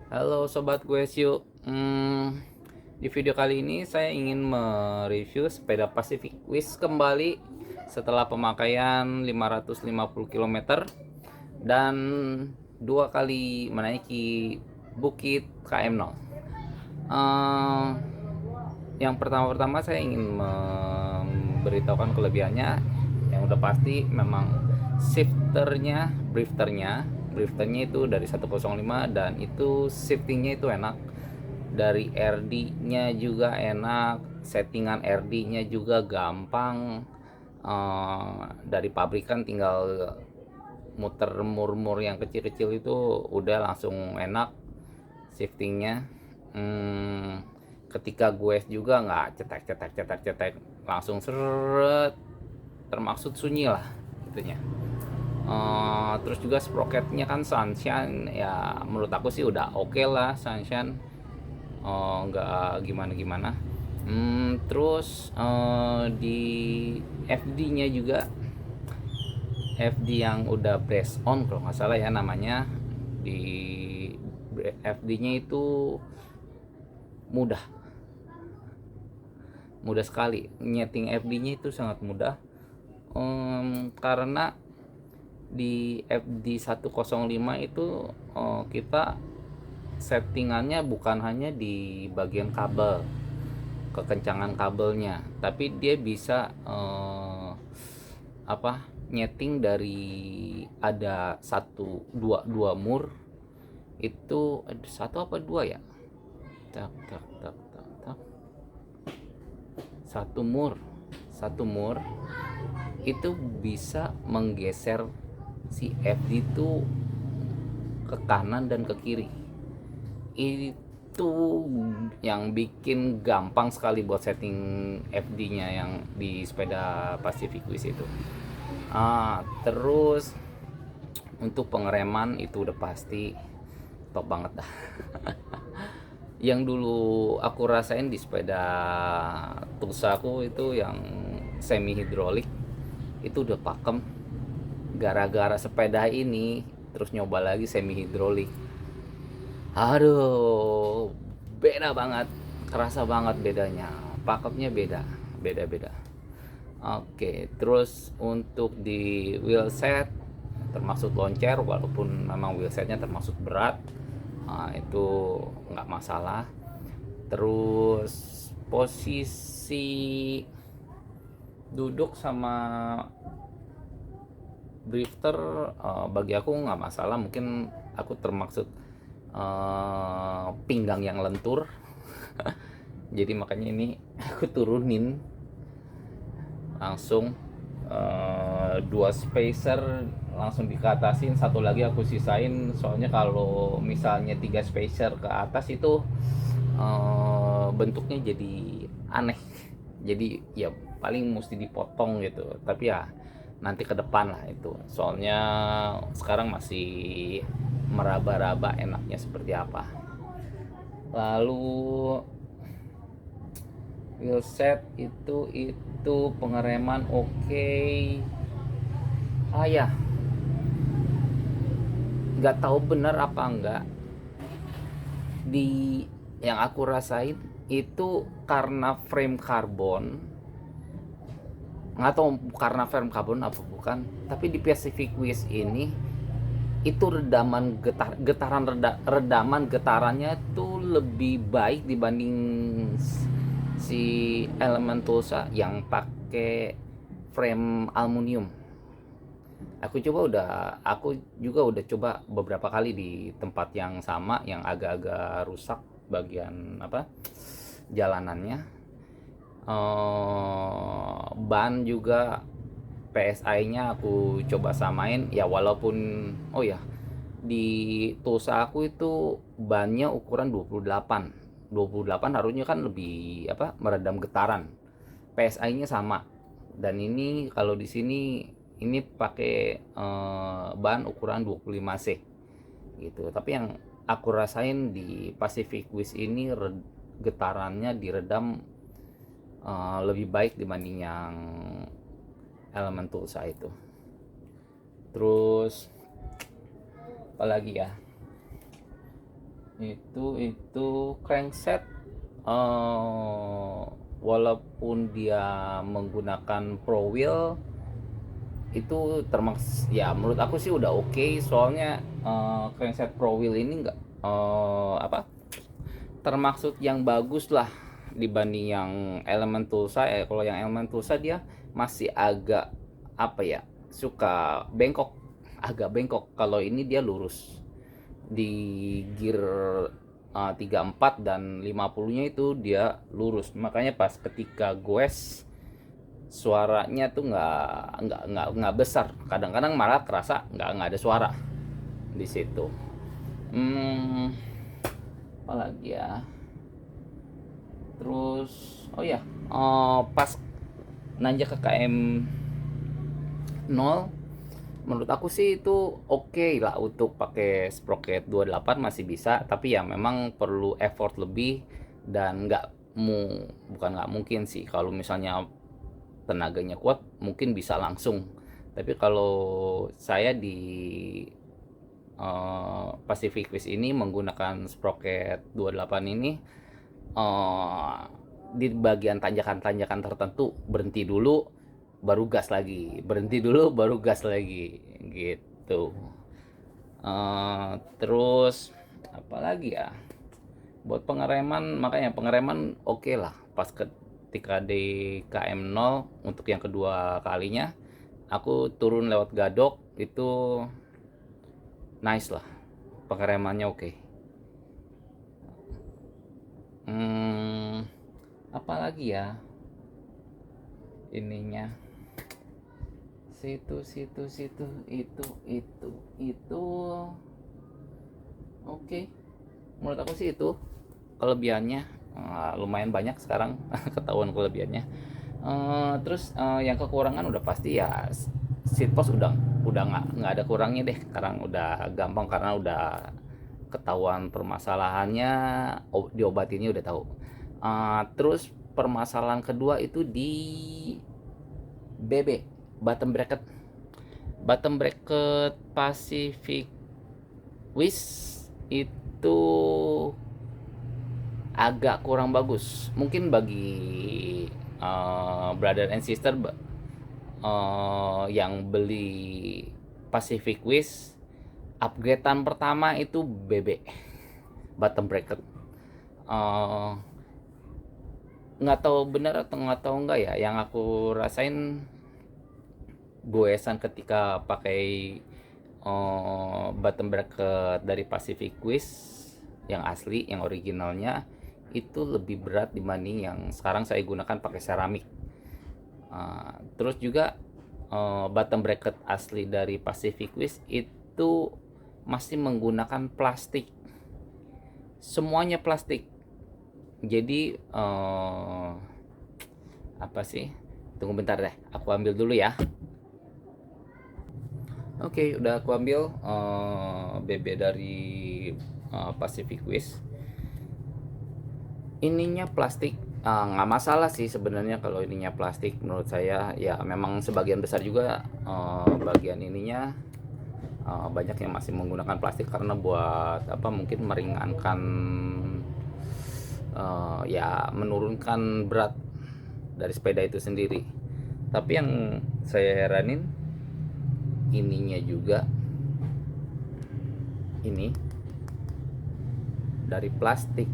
Halo Sobat Guesyu. Di video kali ini saya ingin mereview sepeda Pacific Wish kembali setelah pemakaian 550 km dan dua kali menaiki bukit KM0. Eh, yang pertama-pertama saya ingin memberitahukan kelebihannya. Yang udah pasti memang drifternya itu dari 105 dan itu shiftingnya itu enak. Dari RD-nya juga enak, settingan RD-nya juga gampang. Dari pabrikan tinggal muter mur-mur yang kecil-kecil itu udah langsung enak shiftingnya. Ketika gue juga nggak cetek langsung seret, termaksud sunyi lah gitunya. Terus juga sprocketnya kan Sunshine, ya menurut aku sih udah oke lah Sunshine. Nggak gimana-gimana. Terus di FD-nya juga, FD yang udah brace on kalau nggak salah ya namanya. Di FD-nya itu mudah mudah sekali nyeting FD-nya, itu sangat mudah. Karena di FD 105 itu kita settingannya bukan hanya di bagian kabel, kekencangan kabelnya, tapi dia bisa nyeting dari ada satu dua mur. Itu ada satu apa dua ya, tak tak tak tak tak satu mur itu bisa menggeser si FD itu ke kanan dan ke kiri. Itu yang bikin gampang sekali buat setting FD-nya yang di sepeda Pacific Wish itu. Terus untuk pengereman itu udah pasti top banget dah. Yang dulu aku rasain di sepeda Tusaku itu yang semi hidrolik itu udah pakem. Gara-gara sepeda ini terus nyoba lagi semi hidrolik. Aduh, beda banget, kerasa banget bedanya. Pakemnya beda. Oke, terus untuk di wheelset termasuk loncer, walaupun memang wheelsetnya termasuk berat, itu nggak masalah. Terus posisi duduk sama drifter, bagi aku nggak masalah. Mungkin aku termaksud pinggang yang lentur. Jadi makanya ini aku turunin langsung, dua spacer langsung dikatasin, satu lagi aku sisain. Soalnya kalau misalnya tiga spacer ke atas itu bentuknya jadi aneh, jadi ya paling mesti dipotong gitu. Tapi ya nanti ke depan lah itu, soalnya sekarang masih meraba-raba enaknya seperti apa. Lalu wheelset itu pengereman oke. Ya, nggak tahu benar apa enggak, di yang aku rasain itu karena frame karbon. Nggak tahu karena frame karbon apa bukan, tapi di Pacific Wish ini itu redaman getarannya tuh lebih baik dibanding si elemen Tulsa yang pakai frame aluminium. Aku juga udah coba beberapa kali di tempat yang sama yang agak-agak rusak bagian jalanannya. Ban juga PSI-nya aku coba samain ya, walaupun di Tulsa aku itu bannya ukuran 28 harusnya kan lebih meredam getaran. PSI-nya sama. Dan ini kalau di sini ini pakai ban ukuran 25C gitu. Tapi yang aku rasain di Pacific Wish ini getarannya diredam lebih baik dibanding yang elemen Tulsa itu. Terus apalagi ya, Itu crankset, eh, walaupun dia menggunakan pro wheel itu termasuk ya, menurut aku sih udah oke. Soalnya crankset pro wheel ini enggak apa, termaksud yang bagus lah dibanding yang elemen Tulsa. Kalau yang elemen Tulsa dia masih agak apa ya, suka bengkok, agak bengkok. Kalau ini dia lurus di gear 34 dan 50-nya itu dia lurus, makanya pas ketika goes suaranya tuh nggak besar, kadang-kadang malah kerasa nggak ada suara di situ. hmm, Apalagi ya, terus oh ya, pas nanjak ke KM 0, menurut aku sih itu oke lah untuk pakai sprocket 28 masih bisa, tapi ya memang perlu effort lebih. Dan bukan nggak mungkin sih, kalau misalnya tenaganya kuat mungkin bisa langsung. Tapi kalau saya di Pacific Quest ini menggunakan sprocket 28 ini, eh, di bagian tanjakan-tanjakan tertentu berhenti dulu baru gas lagi, berhenti dulu baru gas lagi gitu. Terus apalagi ya, buat pengereman, makanya pengereman oke lah pas ketika di KM0 untuk yang kedua kalinya aku turun lewat Gadok itu nice lah, pengeremannya oke. hmm, Apalagi ya ininya, situ itu oke. Menurut aku sih itu kelebihannya. Lumayan banyak sekarang ketahuan kelebihannya. Terus yang kekurangan udah pasti ya, seat post udah nggak ada kurangnya deh, sekarang udah gampang karena udah ketahuan permasalahannya, diobatinnya udah tahu. Terus permasalahan kedua itu di BB, bottom bracket Pacific Wish itu agak kurang bagus. Mungkin bagi brother and sister yang beli Pacific Wish, upgradean pertama itu BB, bottom bracket. Eh, nggak tahu benar atau nggak tahu nggak ya, yang aku rasain goesan ketika pakai bottom bracket dari Pacific Wish yang asli, yang originalnya itu lebih berat dibanding yang sekarang saya gunakan pakai seramik. Terus juga bottom bracket asli dari Pacific Wish itu masih menggunakan plastik, semuanya plastik. Jadi apa sih, tunggu bentar deh, aku ambil dulu ya. Oke, udah aku ambil BB dari Pacific Wish. Ininya plastik, nggak masalah sih sebenarnya kalau ininya plastik. Menurut saya ya memang sebagian besar juga bagian ininya banyak yang masih menggunakan plastik karena buat apa, mungkin meringankan, ya menurunkan berat dari sepeda itu sendiri. Tapi yang saya heranin ininya juga, ini dari plastik,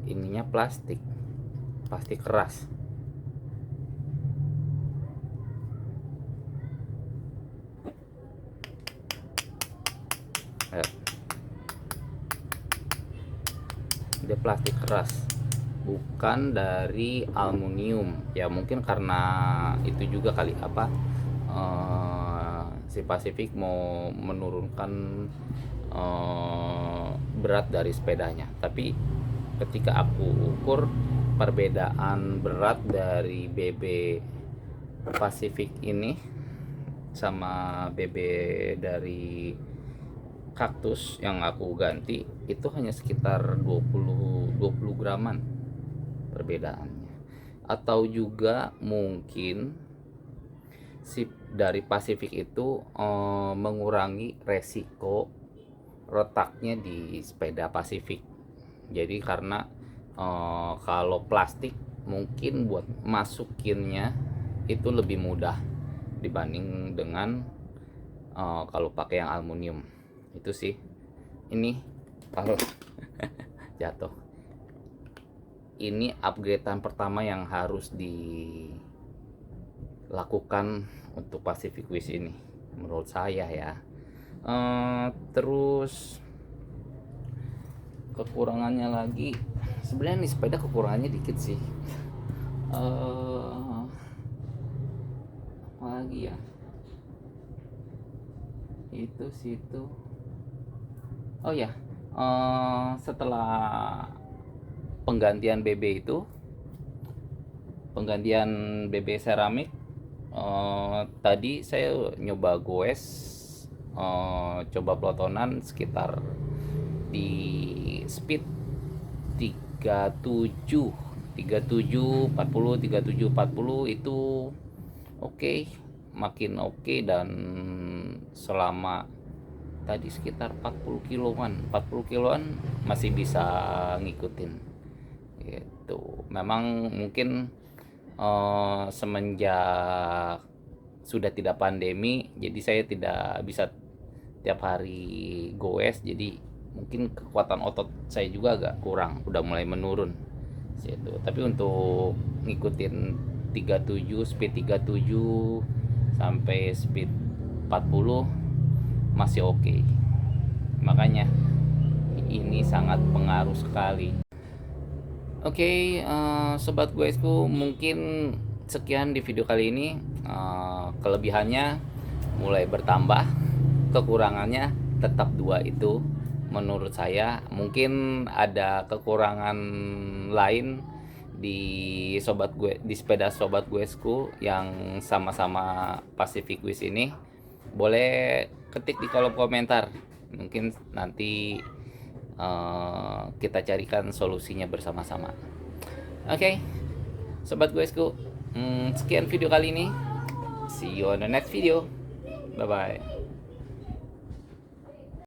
ininya plastik keras. Ya, dia plastik keras, bukan dari aluminium. Ya mungkin karena itu juga kali apa, si Pacific mau menurunkan berat dari sepedanya. Tapi ketika aku ukur perbedaan berat dari BB Pacific ini sama BB dari kaktus yang aku ganti, itu hanya sekitar 20 graman perbedaannya. Atau juga mungkin si dari Pacific itu mengurangi resiko retaknya di sepeda Pacific. Jadi karena kalau plastik mungkin buat masukinnya itu lebih mudah dibanding dengan kalau pakai yang aluminium. Itu sih. Ini kalau jatuh. Ini upgradean pertama yang harus dilakukan untuk Pacific Wish ini, menurut saya ya. Terus kekurangannya lagi, sebenarnya nih sepeda kekurangannya dikit sih. Apa lagi ya? Itu situ. Oh ya, setelah penggantian BB seramik, tadi saya nyoba goes, coba pelotonan sekitar di speed 37 40 itu oke, makin oke, dan selama tadi sekitar 40 kiloan masih bisa ngikutin gitu. Memang mungkin semenjak sudah tidak pandemi, jadi saya tidak bisa tiap hari goes, jadi mungkin kekuatan otot saya juga agak kurang, udah mulai menurun situ. Tapi untuk ngikutin 37, speed 37 sampai speed 40 masih oke. Makanya ini sangat pengaruh sekali. Oke, sobat guysku, mungkin sekian di video kali ini. Kelebihannya mulai bertambah, kekurangannya tetap dua itu menurut saya. Mungkin ada kekurangan lain di sepeda sobat guysku yang sama-sama Pacific Wish ini. Boleh ketik di kolom komentar, mungkin nanti kita carikan solusinya bersama-sama. Oke, sobat guysku, sekian video kali ini. See you on the next video. Bye bye.